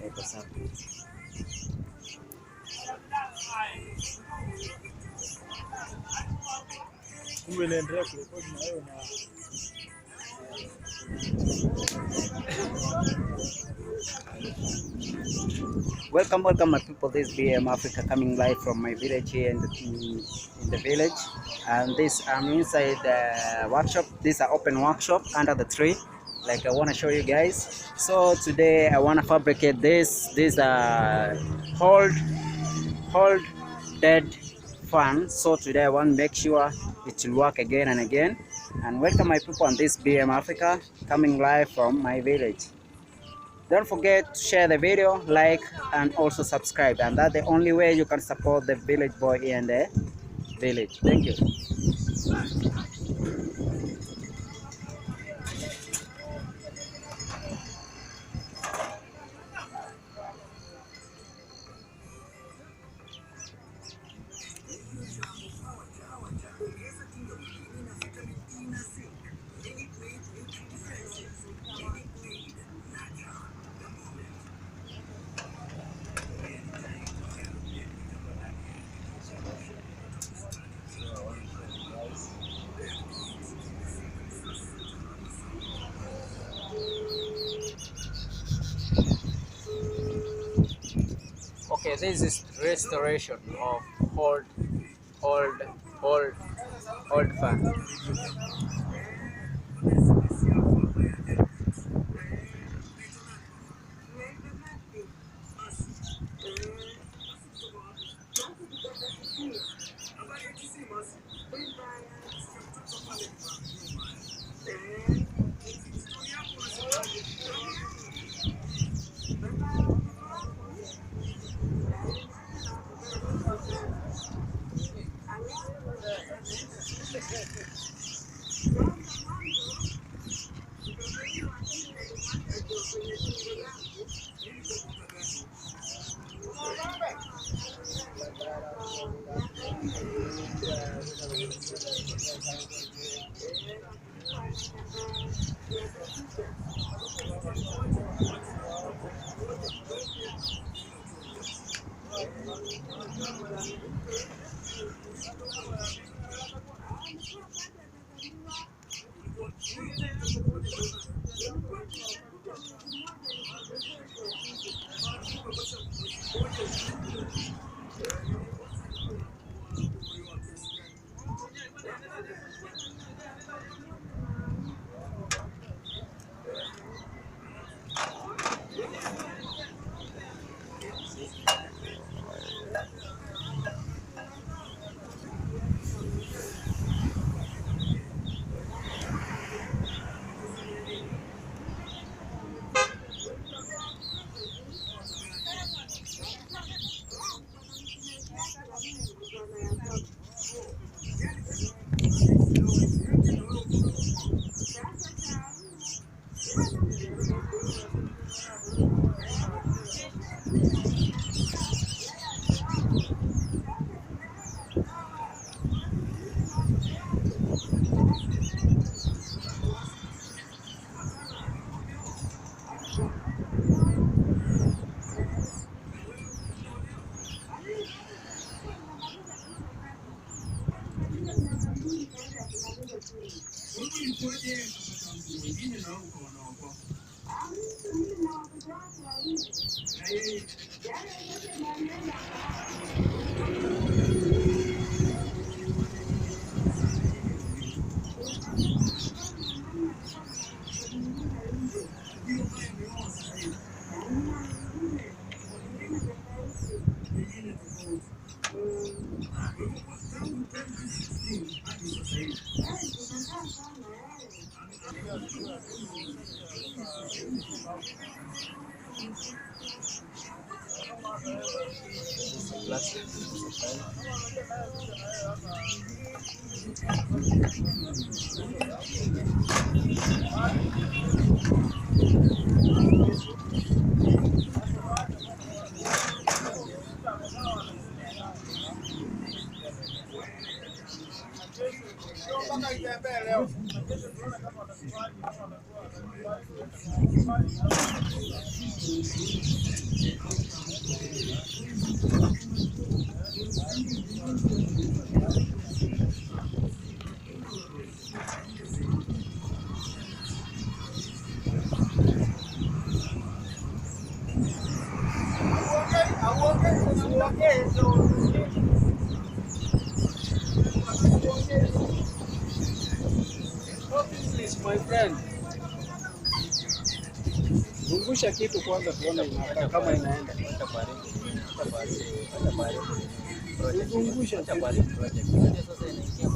Iko safi. Welcome, my people. This is BM Africa coming live from my village here in the village, and this I'm inside the workshop. This is an open workshop under the tree. Like I want to show you guys. So today I want to fabricate this. This hold dead fan. So today I want to make sure it will work again and again. And welcome my people on this BM Africa coming live from my village. Don't forget to share the video, like, and also subscribe. And that's the only way you can support the village boy here in the village. Thank you. Okay, this is restoration of old fan. My friend. Zungusha kitu kwanza tuone inakaa kama inaenda. Zungusha. Sasa inaingia